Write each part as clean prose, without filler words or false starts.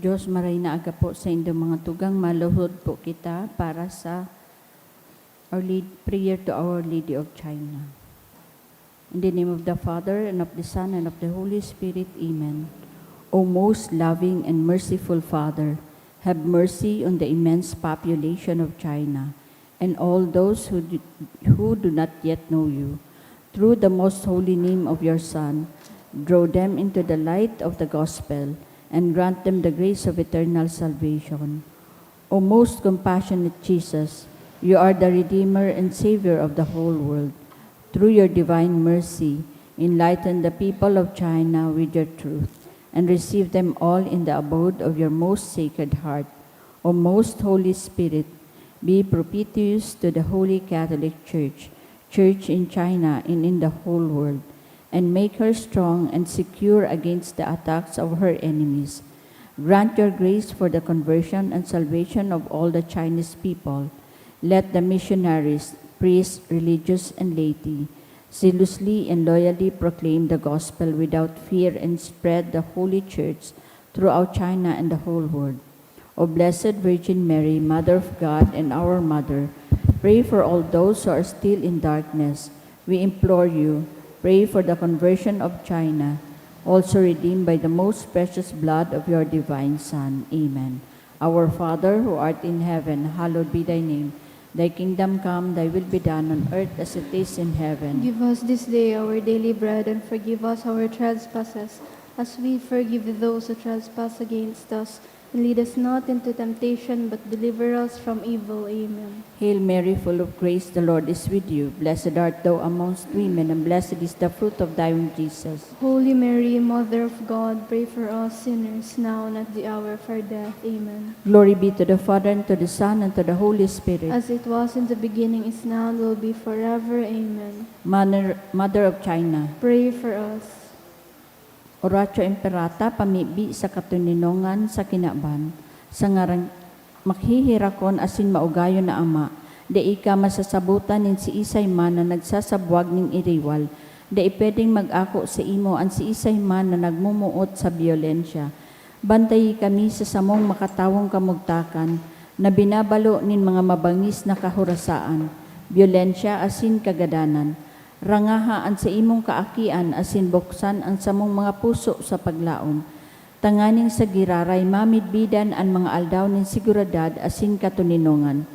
Diyos, maray na aga po sa inyong mga tugang, maluhod po kita para sa prayer to Our Lady of China. In the name of the Father, and of the Son, and of the Holy Spirit, Amen. O most loving and merciful Father, have mercy on the immense population of China and all those who do not yet know you. Through the most holy name of your Son, draw them into the light of the gospel and grant them the grace of eternal salvation. O most compassionate Jesus, you are the Redeemer and Savior of the whole world. Through your divine mercy, enlighten the people of China with your truth, and receive them all in the abode of your most sacred heart. O most Holy Spirit, be propitious to the Holy Catholic Church, Church in China and in the whole world, and make her strong and secure against the attacks of her enemies. Grant your grace for the conversion and salvation of all the Chinese people. Let the missionaries, priests, religious, and laity zealously and loyally proclaim the gospel without fear and spread the Holy Church throughout China and the whole world. O Blessed Virgin Mary, Mother of God and our Mother, pray for all those who are still in darkness. We implore you, pray for the conversion of China, also redeemed by the most precious blood of your divine Son. Amen. Our Father, who art in heaven, hallowed be thy name. Thy kingdom come, thy will be done on earth as it is in heaven. Give us this day our daily bread, and forgive us our trespasses, as we forgive those who trespass against us. And lead us not into temptation, but deliver us from evil. Amen. Hail Mary, full of grace, the Lord is with you. Blessed art thou amongst women, and blessed is the fruit of thy womb, Jesus. Holy Mary, Mother of God, pray for us sinners, now and at the hour of our death. Amen. Glory be to the Father, and to the Son, and to the Holy Spirit. As it was in the beginning, is now, and will be forever. Amen. Mother of China, Pray for us. Oratio Imperata, pamibi sa katuninongan sa kinaban, sa ngarang makhihirakon asin maugayo na ama, da ika masasabutan nin si isay man na nagsasabwag ning iriwal, da ipedeng mag-ako sa imo an si isay man na nagmumuot sa biolensya. Bantayi kami sa samong makatawong kamugtakan, na binabalo nin mga mabangis na kahurasaan, biolensya asin kagadanan. Rangahaan sa imong kaakian asin buksan ang samong mga puso sa paglaom. Tanganing sa giraray mamidbidan ang mga aldaw nin siguradad asin katuninongan.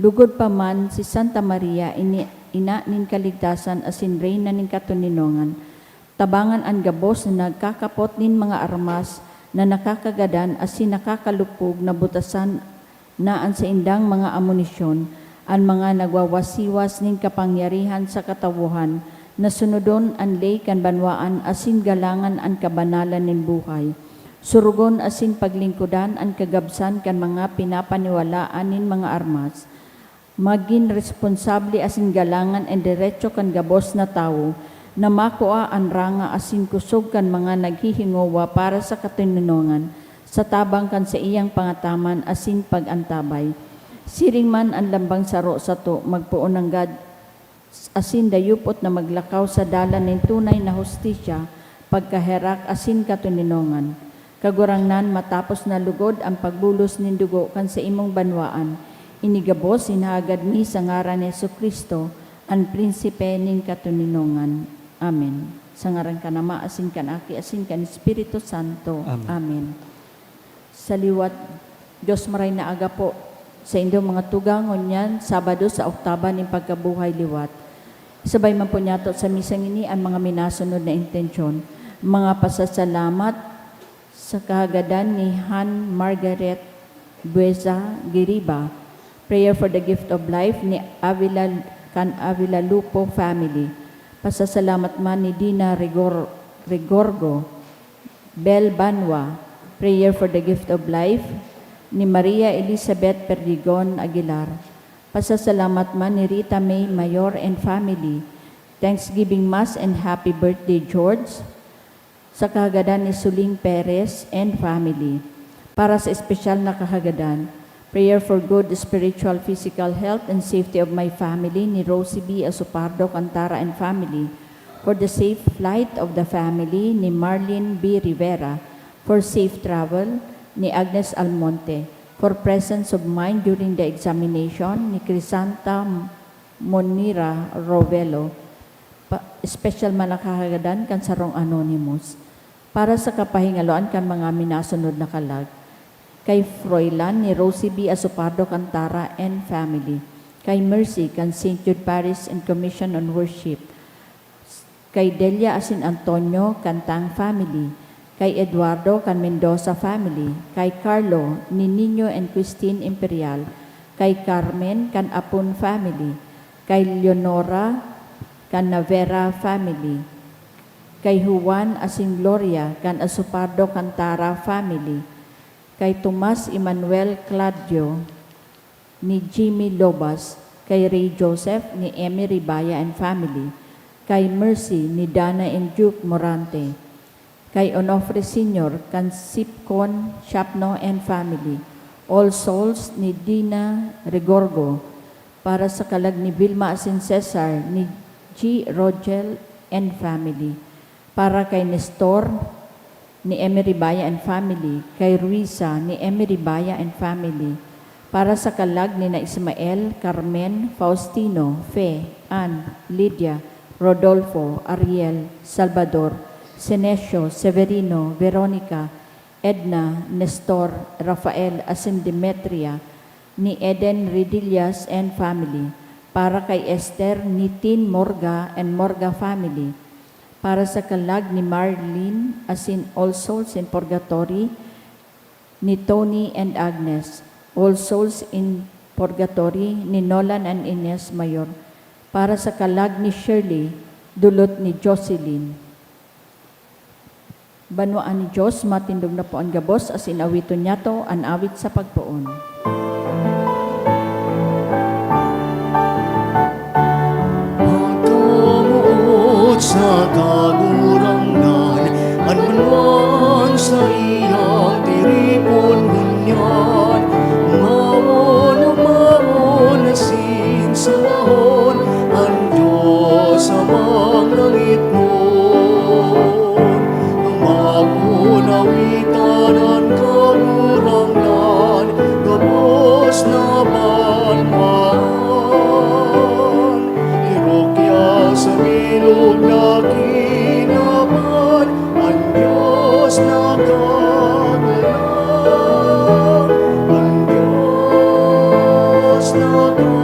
Lugod pa man si Santa Maria ina nin kaligtasan asin reyna nin katuninongan. Tabangan ang gabos na nagkakapot nin mga armas na nakakagadan asin nakakalupog na butasan naan sa indang mga amunisyon, ang mga nagwawasiwas ning kapangyarihan sa katawuhan, na sunodon ang lay kan banwaan asin galangan ang kabanalan nin buhay. Surugon asin paglingkudan ang kagabsan kan mga pinapaniwalaan nin mga armas. Maging responsable asin galangan ang diretso kan gabos na tao, na makuha ang ranga asin kusog kan mga naghihingowa para sa katininongan, sa tabang kan sa iyang pangataman asin pagantabay. Siring man ang lambang saro sa to, magpuon ng God, asin dayupot na maglakaw sa dalan ng tunay na hustisya, pagkaherak asin katuninongan. Kagurangnan matapos na lugod ang pagbulos nin dugo kan sa imong banwaan, inigabos sinagad mi sa ngaran ni Jesucristo, ang prinsipe nin katuninongan. Amen. Sa ngaran kanama asin kanaki asin kan Espiritu Santo. Amen. Amen. Sa liwat, Diyos maray na aga po, sa inyong mga tugangon yan, Sabado sa Oktaba ng Pagkabuhay Liwat. Sabay man po niyato sa misang ini ang mga minasunod na intensyon. Mga pasasalamat sa kahagadan ni Han Margaret Bueza Giriba. Prayer for the gift of life ni Avila Lupo family. Pasasalamat man ni Dina Rigorgo. Bel Banwa. Prayer for the gift of life ni Maria Elizabeth Perdigon Aguilar. Pasasalamat man ni Rita May Mayor and family. Thanksgiving Mass and Happy Birthday George. Sa kahagadan ni Suling Perez and family. Para sa espesyal na kahagadan, prayer for good spiritual, physical health and safety of my family ni Rosie B. Asupardo Cantara and family. For the safe flight of the family ni Marlene B. Rivera. For safe travel ni Agnes Almonte. For presence of mind during the examination ni Crisanta Monira Rovelo. Special malakahagadan kan sarong anonymous. Para sa kapahingaloan kan mga minasunod na kalag. Kay Froilan ni Rosie B. Asopardo Cantara and family. Kay Mercy kan St. Jude Parish and Commission on Worship. Kay Delia Asin Antonio Cantang family. Kay Eduardo kan Mendoza family. Kay Carlo ni Nino and Christine Imperial. Kay Carmen kan Apun family. Kay Leonora kan Navera family. Kay Juan Asin Gloria kan Asopardo Cantara family. Kay Tomas Emmanuel Claudio ni Jimmy Lobas. Kay Ray Joseph ni Emmy Ribaya and family. Kay Mercy ni Dana and Duke Morante. Kay Onofre Sr. kan Sipcon Shapno and family. All Souls ni Dina Regorgo. Para sa kalag ni Vilma Asin Cesar ni G. Rogel and family. Para kay Nestor ni Emery Baya and family. Kay Ruiza ni Emery Baya and family. Para sa kalag ni na Ismael, Carmen, Faustino, Fe, Ann, Lydia, Rodolfo, Ariel, Salvador, Senesio, Severino, Veronica, Edna, Nestor, Rafael, Asin Demetria, ni Eden Ridillas and family. Para kay Esther, ni Tin Morga and Morga family. Para sa kalag ni Marlene, Asin All Souls in Purgatory, ni Tony and Agnes. All Souls in Purgatory, ni Nolan and Ines Mayor. Para sa kalag ni Shirley, dulot ni Jocelyn. Banwaan ni Diyos, matindog na po ang gabos, as inawiton niya to, an awit sa pagpoon. Magkamuot sa kagurangnan, anmanuan sa iyang tiripon ngunyan, mawon na sinsahon, ang Diyos amang langit nun. Magunawitan ang kagurangnan, gabos na banwan. Irokya sa bilog na kinaban, ang Diyos na kagalang, ang Diyos na kagalang.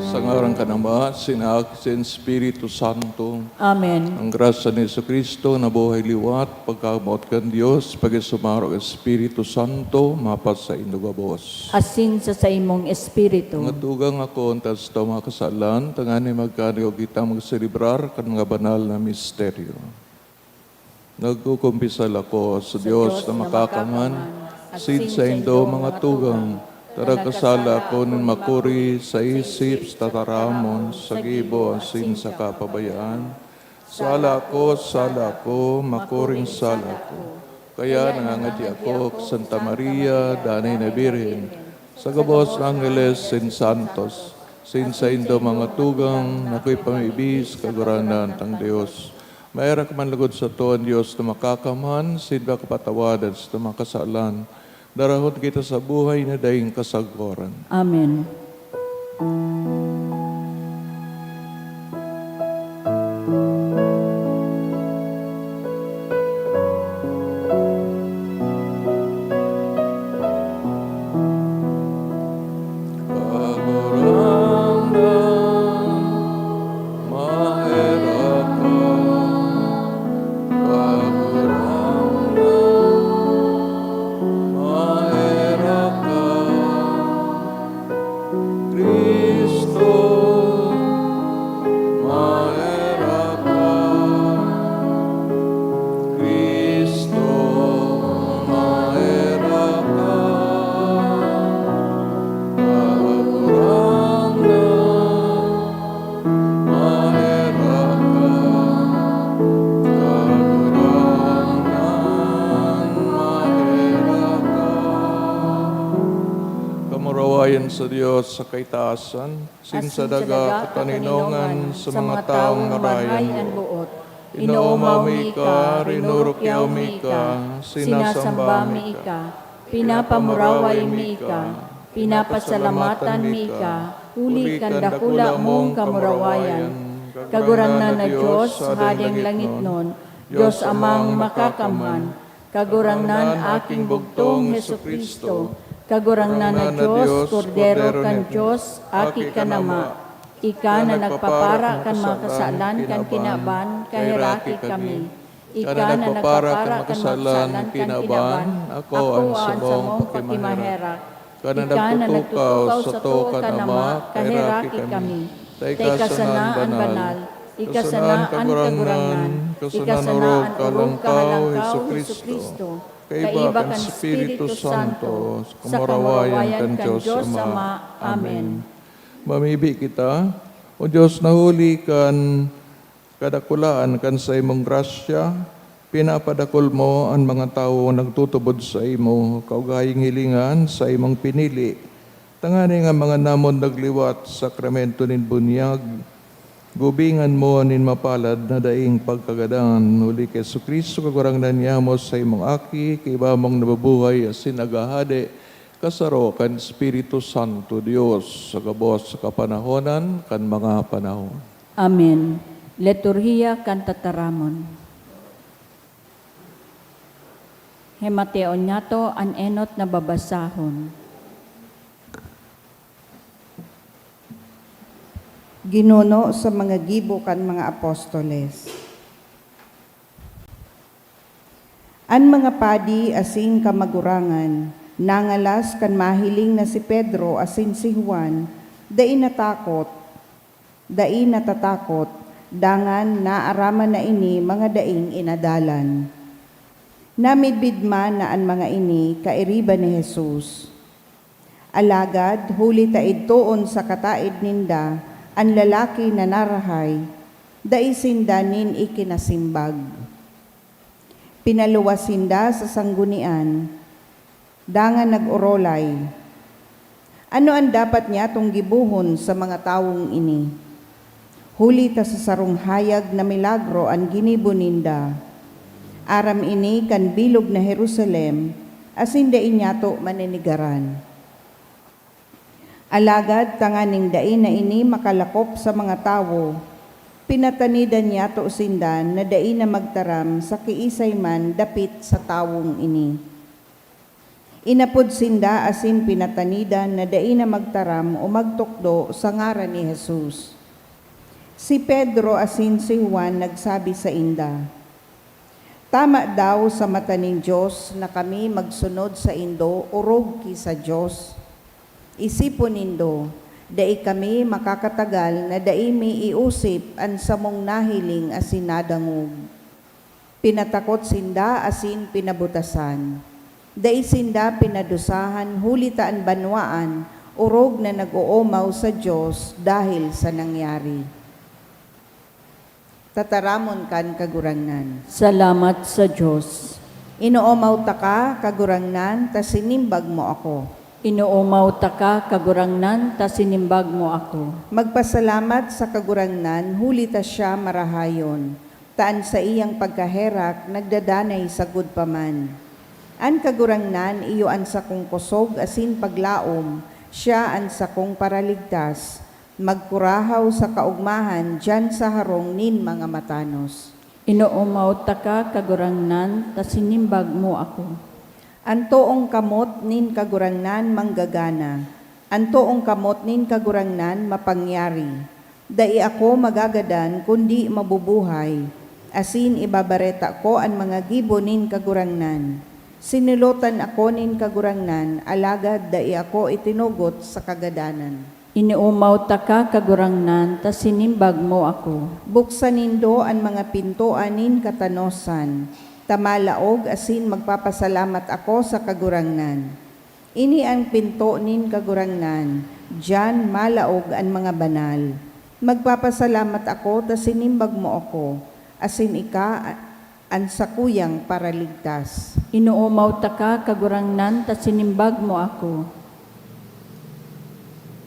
Sa ngaran ka ng Ama, Sinak, sin Espiritu Santo, Amen. ang grasya ni Jesucristo na buhay liwat, pagkamot kan Diyos, pag-isumaro ang Espiritu Santo, mapas sa indugabos. Asin sa imong espiritu. Nga tugang ako, tas ito mga kasalan, tangani magkaniyo kita magselebrar kan mga banal na misteryo. Nagkukumpisal ako sa Diyos na makakaman, sin sa indo mga tugang, tarakasala ko ng makuri sa isip, sa tataramon, sa gibo, asin sa kapabayaan. Sala ko, makuring sala ko. Kaya nangangati ako, Santa Maria, Danay na Birhen, sa gabos ng Angeles, sin Santos, sin sa indo mga tugang, nako'y pamibis, kaguranan tang Diyos. Mayroon ka man lugod sa tuwan Diyos na makakaman, sin ba kapatawadan sa makasalan. Darahot kita sa buhay na daing kasagwaran. Amen. Kamurawayan sa Diyos sa kaitaasan, sin sa daga kataninongan sa mga taong marayan narayan. buot. Inoomaw mi ka, rinurukyaw mi ka, sinasamba mi ka, pinapamuraway mi ka, pinapasalamatan mi ka, uli kandakula mong kamurawayan. Kagurangnan na Diyos, hading langit nun, Diyos amang makakamhan, kagurangnan aking bugtong Heso Kristo, kagurangnan na Diyos, kordero kan Diyos, aki kanama, ika na nagpapara kan mga kasalan kan kinaban, kahiraki kami. Ika na nagpapara kan mga kasalan kan kinaban, ako ang samong pakimaherak. Ika na nagtutukaw sa to kanama, kahiraki kami. Tay kasanaan banal, ikasanaan kagurangnan, ikasanaan urong kahalangkaw, Heso Kristo. Kaiba kan Espiritu Santo, sa kamarawayan kan Diyos Ama. Amen. Mamibi kita, o Diyos, nahuli kan kadakulaan kan sa imong grasya, pinapadakol mo ang mga tao nagtutubod sa imo, kaugahing hilingan sa imong pinili. Tangani nga mga namon nagliwat, sakramento nin bunyag, gubingan mo nin mapalad na daing pagkagadan, huli kay Jesu Kristo, kagurangnan niya mo sa imong aki, kaiba mong nababuhay asin agahade, kasaro kan Espiritu Santo Dios sa gabos sa kapanahonan kan mga panahon. Amen. Liturhiya kan tataramon. Hemateon nyato an enot na babasahon. Ginuno sa mga gibo kan mga apostoles. An mga padi asing kamagurangan, nangalas kan mahiling na si Pedro asin si Juan, dai natatakot, dangan naaraman na ini mga daing inadalan. Namidbidma na an mga ini kairiba ni Jesus. Alagad, huli taid tuon sa kataid ninda, ang lalaki na narahay, dai sinda nin ikinasimbag. Pinaluwas sinda sa sanggunian, dangan nag-urolay. Ano ang dapat niya tong gibuhon sa mga tawong ini? Huli ta sa sarong hayag na milagro ang ginibo ninda. Aram ini kan bilog na Jerusalem, asin dain nyato maninigaran. Alagad tanganing dain na ini makalakop sa mga tawo, pinatanidan nyato sindan na dain na magtaram sa kiisay man dapit sa tawong ini. Inapod sinda asin pinatanidan na dain na magtaram o magtukdo sa ngaran ni Jesus. Si Pedro asin si Juan nagsabi sa inda, tama daw sa mata ng Diyos na kami magsunod sa indo urog ki sa Diyos. Isipon nindo, dai kami makakatagal na dai mi iusip ang samong nahiling asin nadangog. Pinatakot sinda asin pinabutasan. Dai sinda pinadusahan hulitaan banwaan, urog na nag-uumaw sa Diyos dahil sa nangyari. Tataramon kan kagurangnan. Salamat sa Diyos. Inuumaw ta ka, kagurangnan, ta sinimbag mo ako. Inuumaw ta ka, kagurangnan, ta sinimbag mo ako. Magpasalamat sa kagurangnan, huli ta siya marahayon. Taan sa iyang pagkaherak, nagdadanay sa gudpaman. An kagurangnan, iyo an sa kong kusog, asin paglaom, siya an sa kong paraligtas. Magkurahaw sa kaugmahan, dyan sa harong nin mga matanos. Inuumaw ta ka, kagurangnan, ta sinimbag mo ako. Antoong kamot nin kagurangnan manggagana. Antoong kamot nin kagurangnan mapangyari. Dai ako magagadan kundi mabubuhay. Asin ibabareta ko ang mga gibo nin kagurangnan. Sinilutan ako nin kagurangnan, alagad dai ako itinugot sa kagadanan. Inuumaw ta ka, kagurangnan, ta sinimbag mo ako. Buksan nindo ang mga pintuan nin katanosan. Tamalaog asin magpapasalamat ako sa kagurangnan. Ini ang pinto nin kagurangnan, diyan malaog ang mga banal. Magpapasalamat ako ta sinimbag mo ako, asin ika ang sakuyang paraligtas. Inuumaw ta ka, kagurangnan, ta sinimbag mo ako.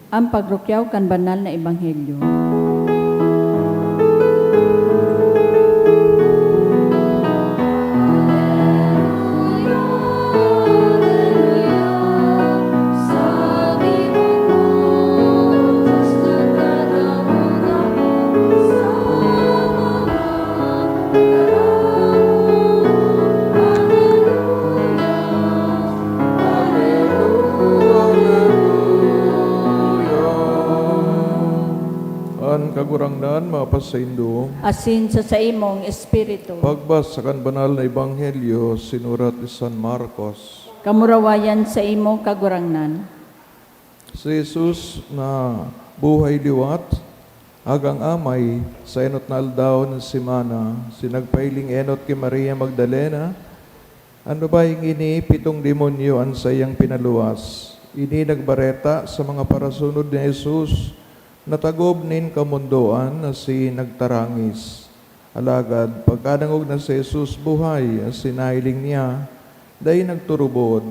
Ang pagrukyaw kan banal na ebanghelyo. kagurangnan, mapasaindo. asin sa imong espiritu. Pagbas sa banal na ebanghelyo, sinurat ni San Marcos. Kamurawayan sa imo kagurangnan. Si Jesus na buhay liwat, agang amay, sa enot na aldaw ng simana, sinagpailing enot kay Maria Magdalena, ano ba yung ini, 7 demonyo ang sayang pinaluwas. Ini nagbareta sa mga parasunod ni Jesus, natagob nin kamundoan na si nagtarangis. Alagad, pagkadangog na si Jesus buhay, sinailing niya, dahi nagturubod.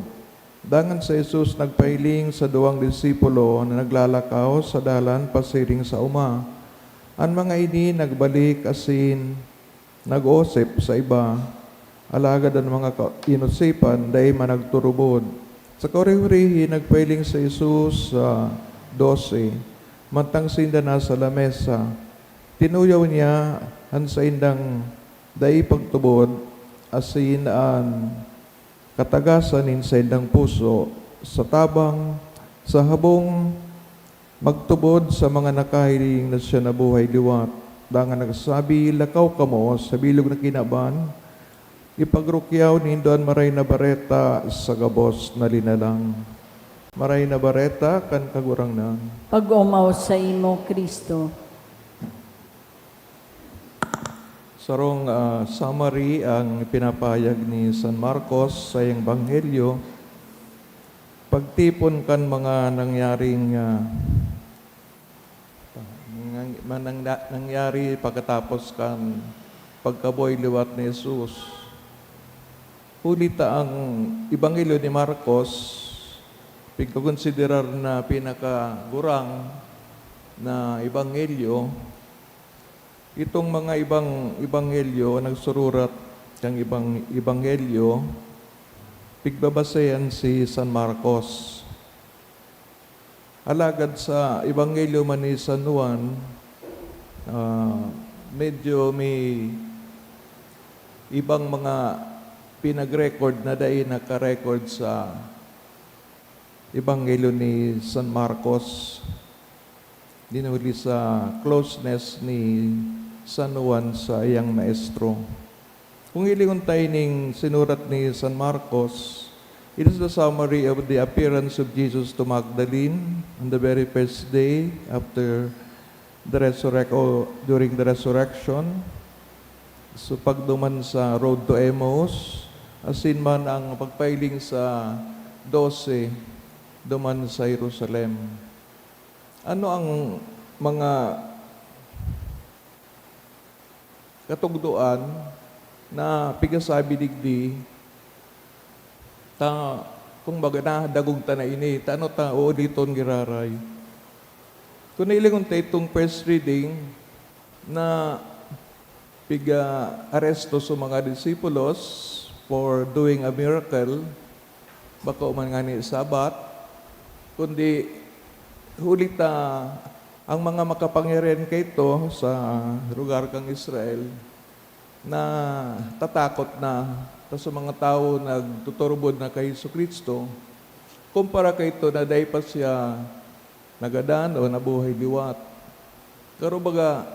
Dangan si Jesus nagpailing sa 2 disipulo na naglalakaw sa dalan pasiring sa uma. Ang mga ini nagbalik asin nag-osip sa iba. Alagad ang mga inusipan dahi managturubod. Sa korihurihi nagpailing si Jesus sa 12. Mantang sinda na sa lamesa. Tinuyaw niya ang sa indang dahi pagtubod asin ang katagasan in sa indang puso sa tabang sa habong magtubod sa mga nakahiling na siya nabuhay liwat. Dangan nagsabi, lakaw kamo sa bilog na kinaban, ipagrukyaw nindoan maray na bareta sa gabos na linalang. Maray na bareta kan kagurangnan. Pag-umaw sa imo, Kristo. Sarong summary ang pinapahayag ni San Marcos sa iyang Banghelyo. Pagtipon kan mga nangyaring nangyari pagkatapos kan pagkabuhay liwat ni Jesus. Hulita ang Ebanghelyo ni Marcos, pagkakonsiderar na pinakagurang na Ebanghelyo. Itong mga ibang Ebanghelyo, nagsururat ng ibang Ebanghelyo, pigbabasayan si San Marcos. Alagad sa Ebanghelyo man ni San Juan, medyo may ibang mga pinag-record na dahil naka-record sa Ebanghelyo ni San Marcos. Dinuli sa closeness ni San Juan sa iyang maestro. Kung ilingon tayo ning sinurat ni San Marcos, it is the summary of the appearance of Jesus to Magdalene on the very first day after the during the resurrection. So pagduman sa road to Emmaus, asin man ang pagpailing sa 12, duman sa Jerusalem. Ano ang mga katugduan na pigasabi digdi ta kung baga na dagog ta na ini tano ta o diton giraray. Kung nailingon ta itong first reading na piga aresto sa mga disipulos for doing a miracle, baka man nga ni Sabat, kundi hulita ang mga makapangyarihan kayto sa lugar kang Israel na tatakot na sa mga tao nagtuturbod na kay Jesucristo, kumpara kayto na dahi pa siya nagadan o nabuhay liwat. Pero baga,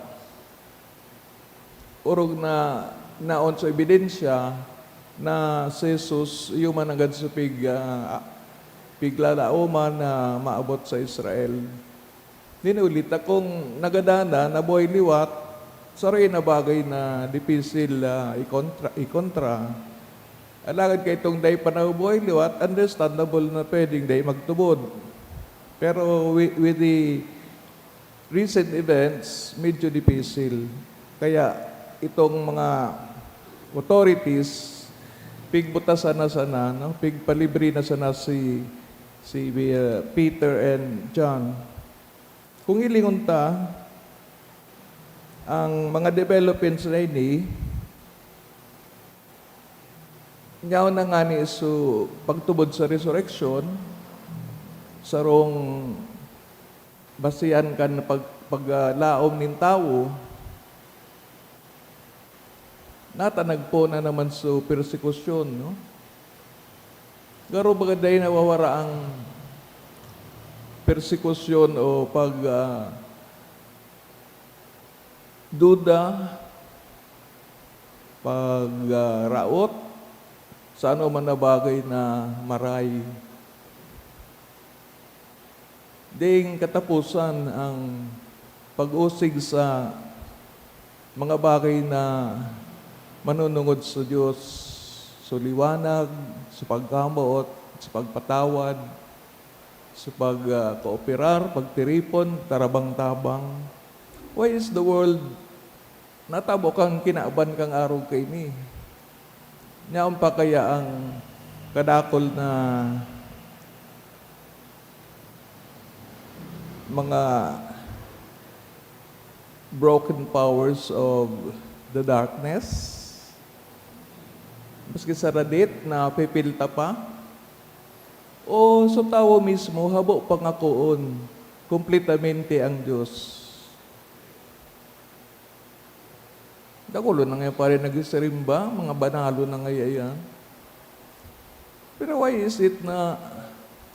urog na naon sa ebidensya na si Jesus yuman agad sa piglalauman na maabot sa Israel. Dinulita kung nagadana, nabuhay liwat, saray na bagay na dipisil ikontra. Alagad kay itong day panabuhay liwat, understandable na pwedeng day magtubod. Pero with the recent events, medyo dipisil. Kaya itong mga authorities, pigbutasan na sana, no? Pigpalibre na sana si Peter and John. Kung ilingon ta, ang mga developments na ini, ngaw na nga ni so pagtubod sa resurrection, sarong basihan kan paglaom nin tao, natanag po na naman sa persekusyon, no? Garo bagaday nawawara ang persekusyon o duda, pagraot, sa ano man na bagay na maray. Ding katapusan ang pag-usig sa mga bagay na manunungod sa Diyos, sa liwanag, sa pagkamot, sa pagpatawad, sa pagkooperar, pagtiripon, tarabang-tabang. Why is the world natabo kang kinaaban kang araw kay ni? Nyaon pa kaya ang kadakol na mga broken powers of the darkness? Maski sa radit na pipilta pa? O sa tao mismo, habo pangakoon, kompletamente ang Diyos. Dakulo na nga pa rin nag-isirimba, mga banalo na ngayon. Pero why is it na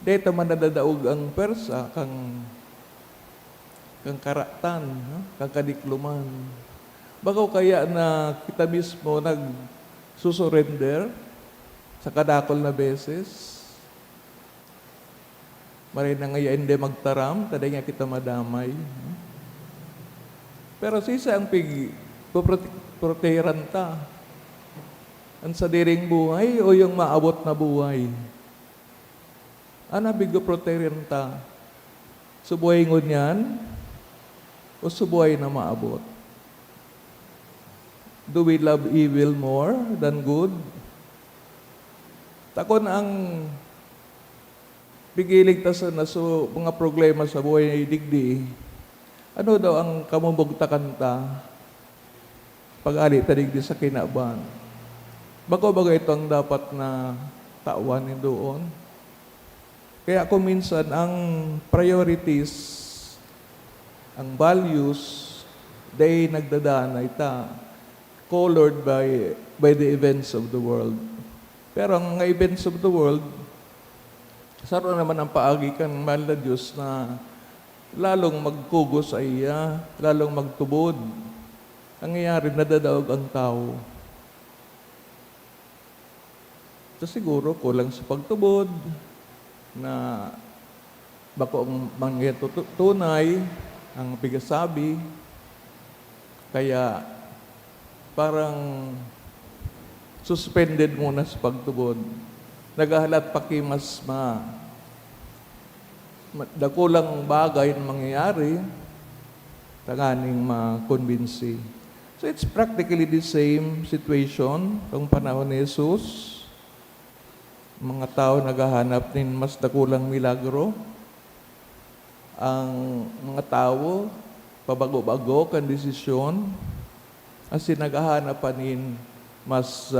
deta man nadadaog ang persa, kang karatan, kang kadikluman? Bakaw kaya na kita mismo nag-susurrender sa kadakol na beses? Maray na ngayon hindi magtaram, taday nga kita madamay. Pero sa isa ang proteran ta. Ang sadiring buhay o yung maabot na buhay? Ano bigo proteran ta? Subuhay ngunyan o subuhay na maabot? Do we love evil more than good? Takon ang pigilig ta sa naso mga problema sa buhay ay digdi. Ano daw ang kamubugtakan ta? Pag-ali tadig di sa kinaban. Bago ito ang dapat na tauanin doon. Kaya kung minsan ang priorities, ang values, they nagdadanay ta, colored by the events of the world. Pero ang mga events of the world, saro naman ang paagi kan mahal na Diyos na lalong magkugos sa iya, lalong magtubod. Ang nangyayari, nadadaog ang tao. So siguro, kulang sa pagtubod, na bako ang mangyayari tunay, ang pigasabi, kaya parang suspended muna sa pagtubod. Nagahalat pakimas dakulang bagay na mangyayari, tanganing makonbinsi. So it's practically the same situation kung panahon ni Jesus. Mga tao naghahanap ng mas dakulang milagro. Ang mga tao, pabago-bago kan desisyon, as naghahanap pa nin mas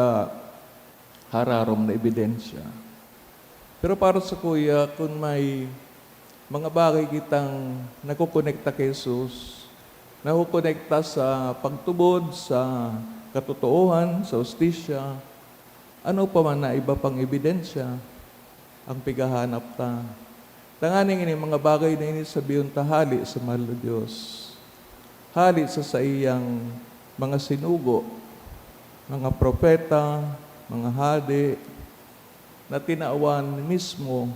hararom na ebidensya. Pero para sa kuya, kung may mga bagay kitang nakukonekta kay Jesus, nakukonekta sa pagtubod, sa katotoohan, sa hustisya, ano pa man na iba pang ebidensya ang pigahanap ta. Tanganing ini mga bagay na ini sabiyon ta hali sa mahal na Diyos. Hali sa iyang mga sinugo, mga propeta, mga hadi, na tinaawan mismo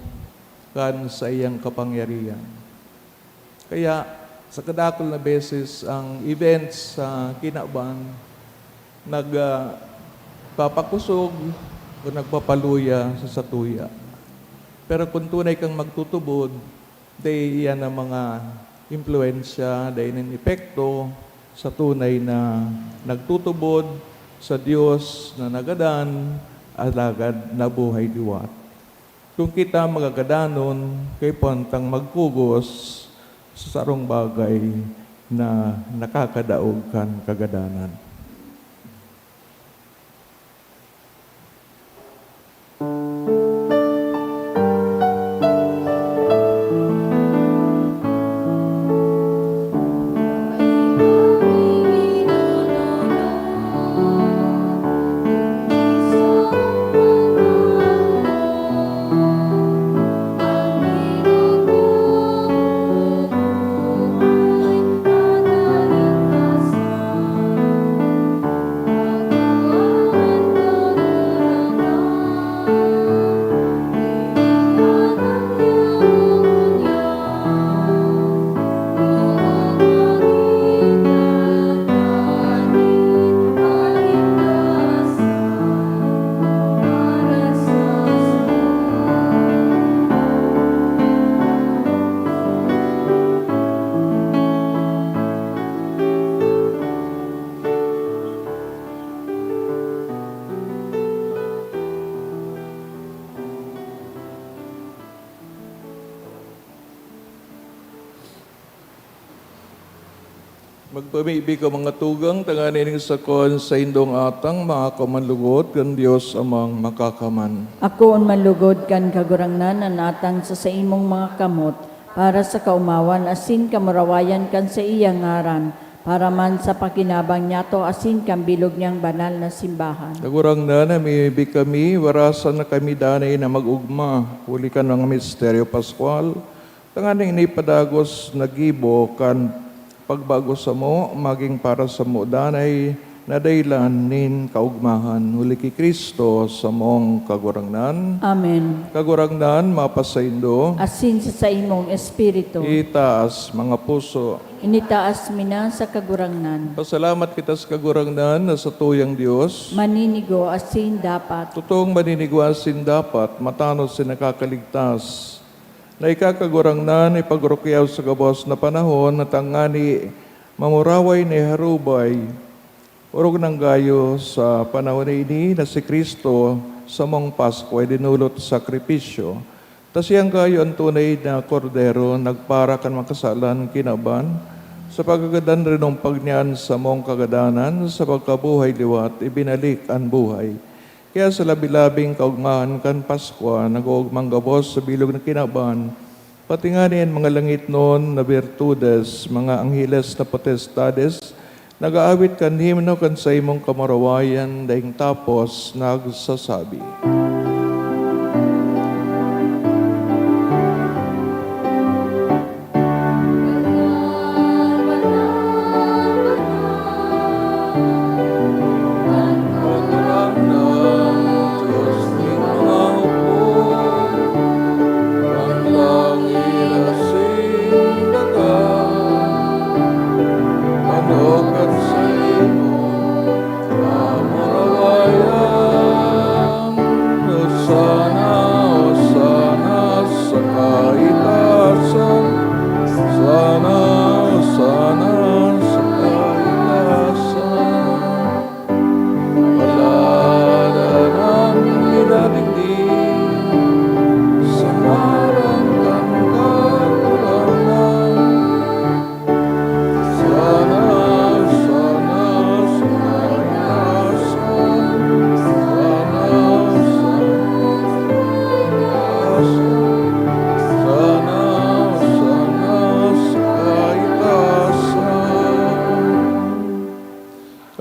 kan sa iyang kapangyarihan. Kaya sa kadakol na beses ang events sa kinaban nagpapakusog o nagpapaluya sa satuya. Pero kung tunay kang magtutubod, day yan ang mga impluensya, day ng epekto sa tunay na nagtutubod sa Diyos na nagadan, alagad na buhay diwat. Kung kita magagadanon, kay pantang magkugos sa sarong bagay na nakakadaog kan kagadanan. Magpamibi ka mga tugang, tanganin sa kon sa indong atang, mga kamanlugod, kan Diyos amang makakaman. Ako on malugod kan kagurangnan ang atang sa imong mga kamot, para sa kaumawan asin kamurawayan kan sa iyang ngaran, para man sa pakinabang niyato asin kang bilog niyang banal na simbahan. Nagurang na namibi kami, warasan na kami danay na mag-ugma, huli ka ng misteryo Pascual, tanganing inipadagos nagibo kan pagbago sa mo, maging para sa mo danay na daylan nin kaugmahan. Huli ki Kristo sa mong kagurangnan. Amen. Kagurangnan, mapasaindo, Asin sa imong espiritu, itaas mga puso. initaas mina sa kagurangnan. Pasalamat kita sa kagurangnan na sa tuyang Diyos. Maninigo asin dapat, Totoong maninigwasin dapat, matanos si nakakaligtas. Na ikakagurangnan, ipagurukyaw sa gabos na panahon, na tangani mamuraway ni Harubay, urog ng gayo sa panahon na ini na si Kristo sa mong Pasko ay dinulot sa sakripisyo. Tas siyang gayo ang tunay na kordero, nagpara kan makasalan kinaban, sa pagkagadan rin ng pagnian sa mong kagadanan, sa pagkabuhay liwat, ibinalik ang buhay. Kaya sa labi-labing kaugmahan kan Pasko, nag-uugmang gabos sa bilog na kinaban, patinganin mga langit noon na virtudes, mga anghiles na potestades, nag-aawit kan himno kan sa imong kamarawayan, daing tapos nagsasabi.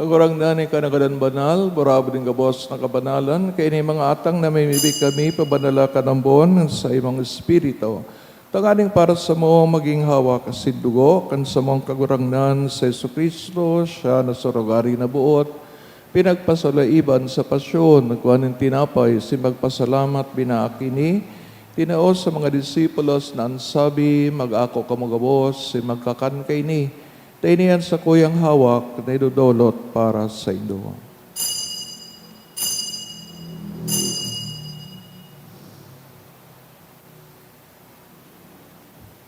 Kagurang nani ka nagadan banal, borabo din kabos na kabanalan, kaya ni mga atang na may mibig kami, pabanala ka ng bon sa imong espiritu. Tanganing para sa mo maging hawa kasi dugo, kan sa mong kagurangnan sa Jesucristo, siya na surugari na buot, pinagpasalaiban sa pasyon, nagkuhanin tinapay, si magpasalamat binaakini, tinaos sa mga disipulos na ansabi, mag-ako kamugabos, si magkakan kay ni, tainian sa kuyang hawak na idudolot para sa indo.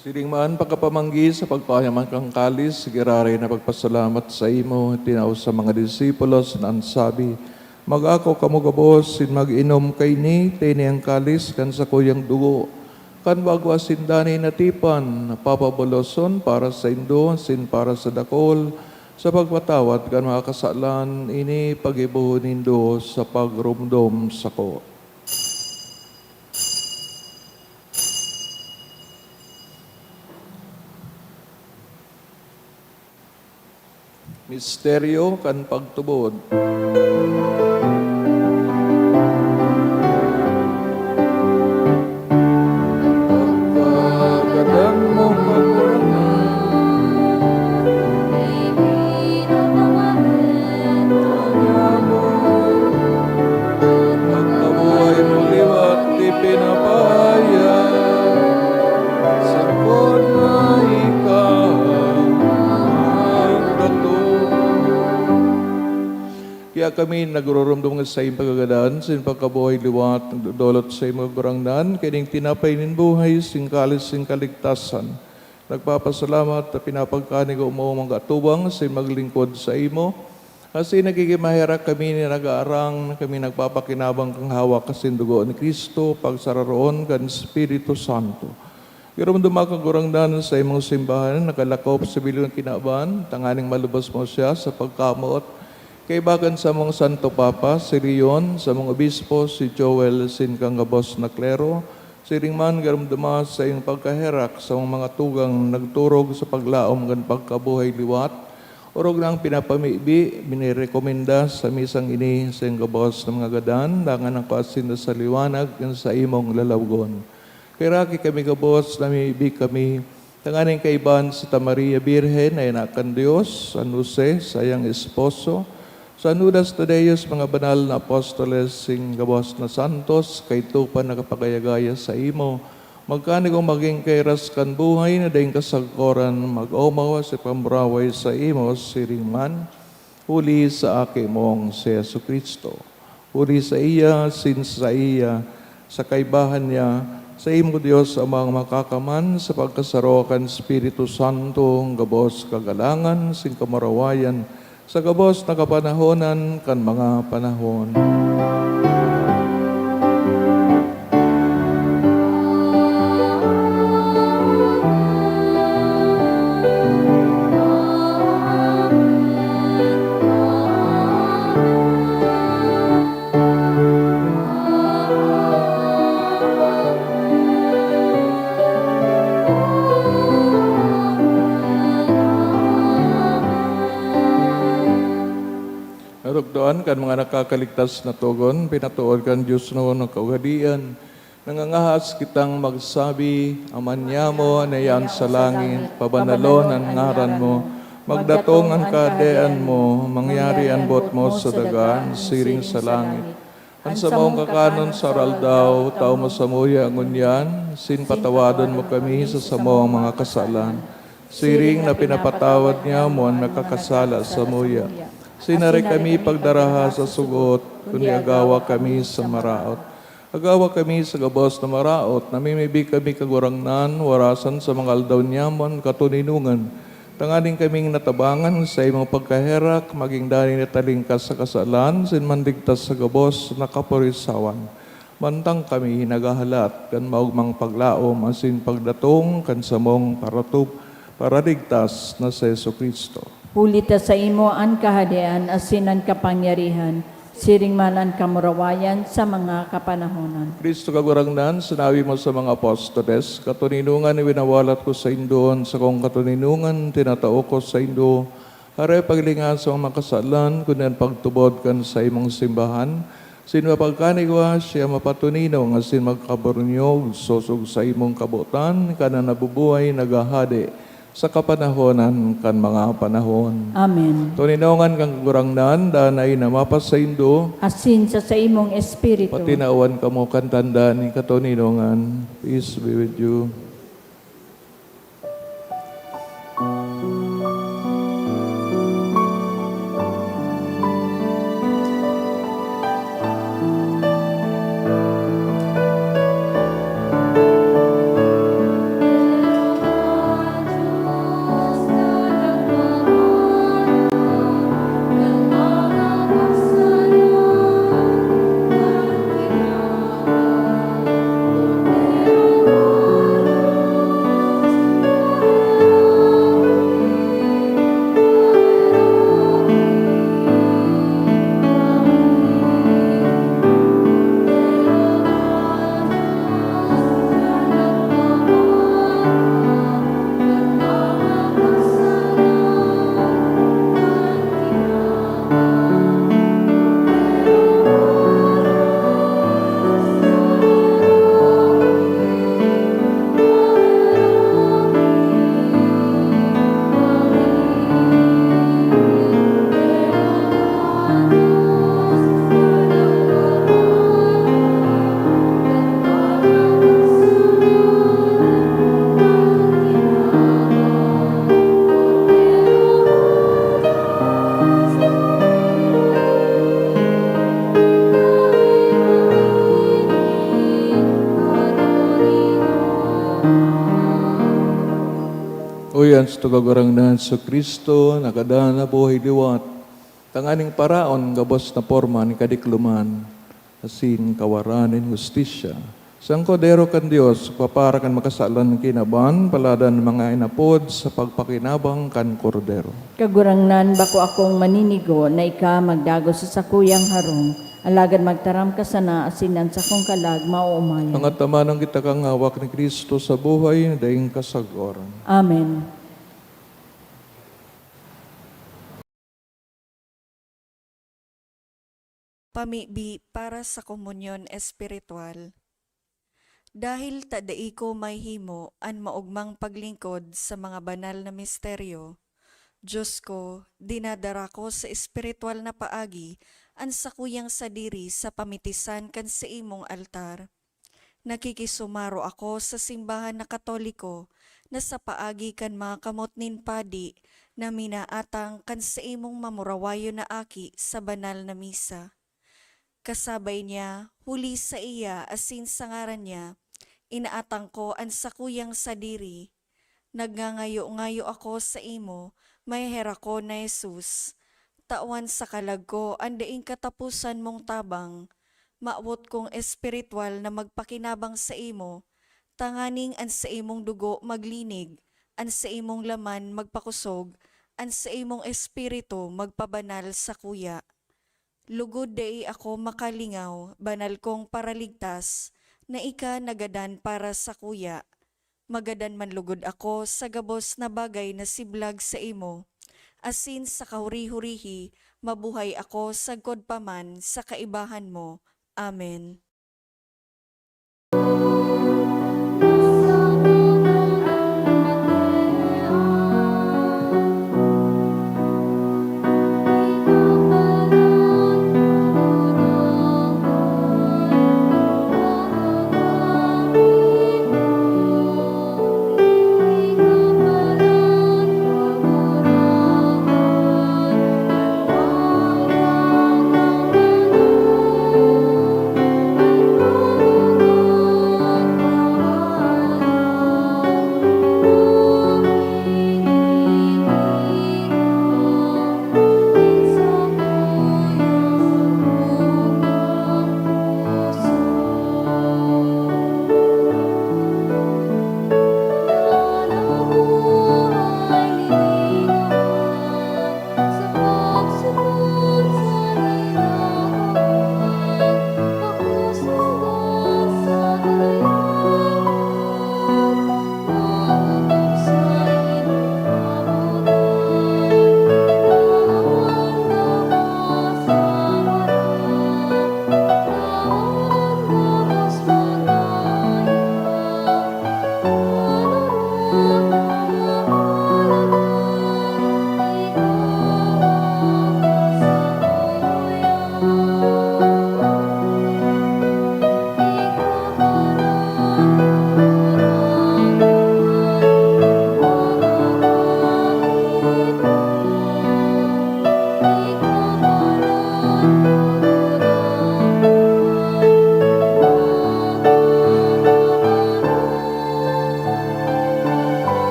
Siling man pagkapamanggi sa pagpayaman kang kalis, sigirari na pagpasalamat sa imo, tinaos sa mga disipulos na ansabi, mag-ako kamugabos, sin mag-inom kay ni, tainiang kalis kan sa kuyang dugo, kan bago asindani natipan, napapaboloson para sa indo, sin para sa dakol, sa pagpatawad kan mga kasalan, ini pag-ibuhon nindo sa pagrumdom sa ko. Misteryo kan pagtubod. Pagkagadan mo magkurangan, pagkabuhay mo liwat, di pinapaya, sa kon na ikaw magdato. Kaya kami nagururumdum sa iyong pagkagadan, sa iyong pagkabuhay liwat, nagdodolot sa iyong gurangnan, kining tinapay nin buhay, singkalis, singkaligtasan. Nagpapasalamat at pinapagkanig mo mga atubang sa iyong maglingkod sa imo. Kasi nagkikimahira kami ni nag-aarang, kami nagpapakinabang kang hawak kasi dugo ni Kristo, pagsararoon kan Espiritu Santo. Pero dumakagurang danan sa imong simbahan, nakalakop sa bilong kinaban, tanganing malubos mo siya sa pagkamot. Kay bagan sa mong Santo Papa, si Rion, sa mong obispo, si Joel Sincangabos na klero, si Ringman garamdama sa iyong pagkaherak sa mga tugang nagturog sa paglaom gan pagkabuhay liwat, orog nang pinapamibi, binirekomenda sa misang ini sa iyong gabos ng mga gadan, dangan ang kasin na sa liwanag yan sa imong lalawgon. Kaya kami gabos, namibi kami, tanganing kaiban sa Maria Birhen, ay nakan Diyos, San Jose, sa iyang esposo, sa Anudas Tadeus, mga banal na apostoles, sing gabos na santos, kay tupan nakapagayagaya sa imo, magkani kong maging kairas kan buhay, na daing kasagkoran, mag-omaw sa pamraway sa imo, siringman, huli sa aki mong si Yesu Kristo. Huli sa iya, sin sa iya, sa kaibahan niya, sa imo Diyos amang makakaman sa pagkasarokan Espiritu Santo, gabos kagalangan, sing kamarawayan, sa gabos na kapanahonan kan mga panahon. Narugdoan kan mga nakakaligtas na tugon, pinatuod kan Diyos noon ng kaugadian. Nangangahas kitang magsabi, amanyamo na yan sa langit, pabanalon ang ngaran mo, magdatong ang kadean mo, mangyari ang bot mo sa dagan, siring sa langit. Ang sa mong kakanon sa raldaw, tao mo sa muya ang unyan, sin patawadon mo kami sa samong mga kasalan. Siring na pinapatawad niya mo ang nakakasala sa muya. Sinari kami pagdaraha sa sugot, kundi agawa kami sa maraot. Agawa kami sa gabos na maraot, namimibi kami kagurangnan, warasan sa mga aldaw niyamon, katuninungan. Tanganing kaming natabangan sa imong pagkaherak, maging dani natalingkas sa kasalan, sinmandigtas sa gabos na kapurisawan. Mantang kami nagahalat, kan maugmang paglaom, asin pagdatong, kan samong paradigtas na sa Yesu Kristo. Hulita sa imo ang kahadean, asinan kapangyarihan, siring man ang kamurawayan sa mga kapanahonan. Kristo kagurangnan, sinabi mo sa mga apostoles, katuninungan ni winawalat ko sa indoon, sa kong katuninungan, tinatao ko sa indo, hare paglingan sa mga kasalan, kunan pagtubod kan sa imong simbahan, sin mapagkanigwa siya mapatuninong, asin magkabornyog, susog sa imong kabutan, kana nabubuhay nagahade, sa kapanahonan kan mga panahon. Amen. Tuninongan kang kagurangnan, danay na mapasaindo, Asin sa imong espiritu. patinawan ka mo kan tanda ni katuninongan. Peace be with you. Uyan sa kagurangnan sa Kristo, nakadaan na buhay liwat, tanganing paraon gabos na porma ni kadikluman, asin kawaranin hustisya, Sang kodero kan Dios, papara kan makasalan kinaban, paladan mga inapod sa pagpakinabang kan kordero. Kagurangnan bako akong maninigo na ika magdago sa sakuyang harong, alagad magtaram ka sana asinan sa kong kalag mauumayan. Ang atamanang kita kang hawak ni Kristo sa buhay, daing kasagoran. Amen. Pamibi para sa komunyon espiritual. Dahil tadai ko may himo an maugmang paglingkod sa mga banal na misteryo, Diyos ko, dinadara ko sa espiritual na paagi an sakuyang sadiri sa pamitisan kan sa imong altar. Nakikisumaro ako sa simbahan na Katoliko na sa paagi kan mga kamotnin padi na minaatang kan sa imong mamurawayo na aki sa banal na misa. Kasabay niya, huli sa iya asin sa ngaran niya, inaatang ko ang sakuyang sadiri. Nagngangayo-ngayo ako sa imo, may hera ko na Jesus. Tawan sa kalag ko, ang daing katapusan mong tabang. Maawot kong espiritual na magpakinabang sa imo, tanganing ang sa imong dugo maglinig, ang sa imong laman magpakusog, ang sa imong espiritu magpabanal sa kuya. Lugod dai ako makalingaw, banal kong paraligtas, na ika nagadan para sa kuya. Magadan man lugod ako sa gabos na bagay na siblag sa imo. Asin sa kahuri-hurihi, mabuhay ako sa godpaman sa kaibahan mo. Amen.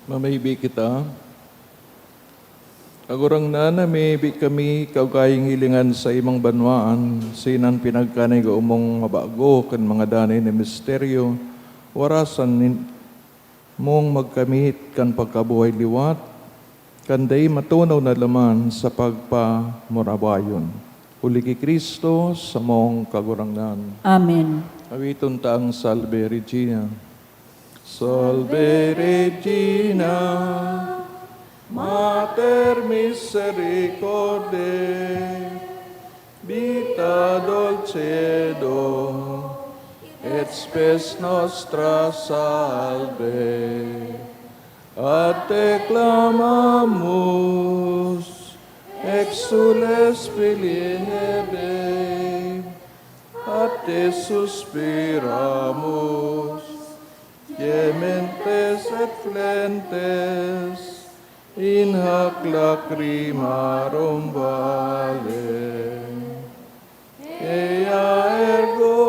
Mamaybi kita. Agurang na maybi kami kaugaying hilingan sa imong banwaan, sinan pinagkanay ga umong mabago kan mga danay na misteryo, warasan mong magkamit kan pagkabuhay liwat, kanday matunaw na laman sa pagpamurabayon. Uli ki Kristo sa mong kagurangnan. Amen. Awiton taang Salve Regina. Salve Regina, Mater Misericordiae, Vita Dulcedo, et spes nostra salve. at te clamamos, exules filii Hevae, at te suspiramos, gementes et flentes, in hac lacrimarum vale. Ea ergo,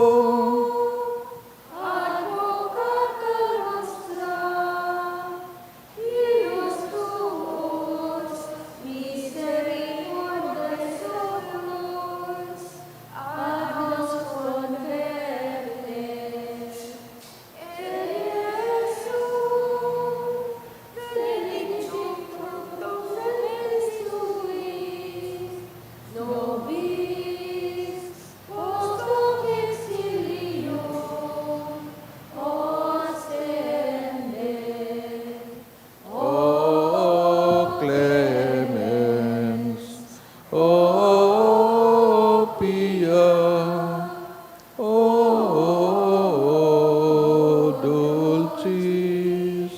O clemens, O pia, O dulcis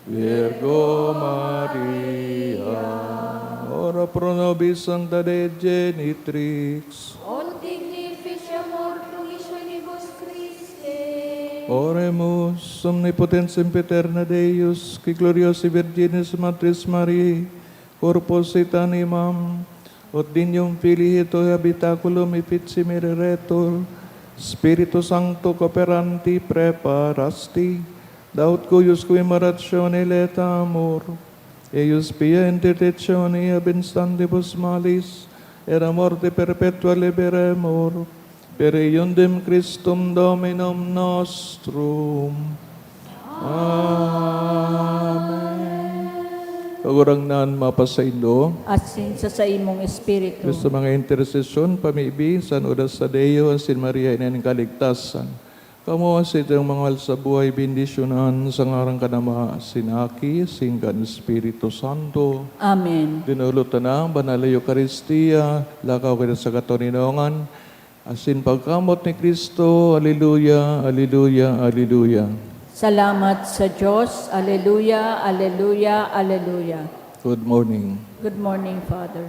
Virgo Maria, ora pro nobis Sancta Dei Genitrix, Oremus, omnipotens sempiterna Deus, qui gloriosi Virginis Matris Mariae, corpus et animam, ut dignum filii Tui habitaculum effici mireretur, Spiritus Sancto cooperanti preparasti, daut cuius qui maratione leta amor, eius pia interditione ab instantibus malis, era morte perpetua liberemur, per iundem Christum Dominum nostrum. Amen. Kagurangnan mapasaindo, Asin sa imong espiritu. sa mga intercession, pamibi, san oras sa Deo, sin Maria, inin kaligtasan. Kamu sa itong mga sa buhay, bendisyonan sa ngarang kanama, sinaki, singgan Espiritu Santo. Amen. Dinulutan na, banal na Eucharistia, lakaw kita sa katoninongan, asin pagkamot ni Kristo, Alleluia, Alleluia, Alleluia. Salamat sa Diyos. Alleluia, alleluia, alleluia. Good morning. Good morning, Father.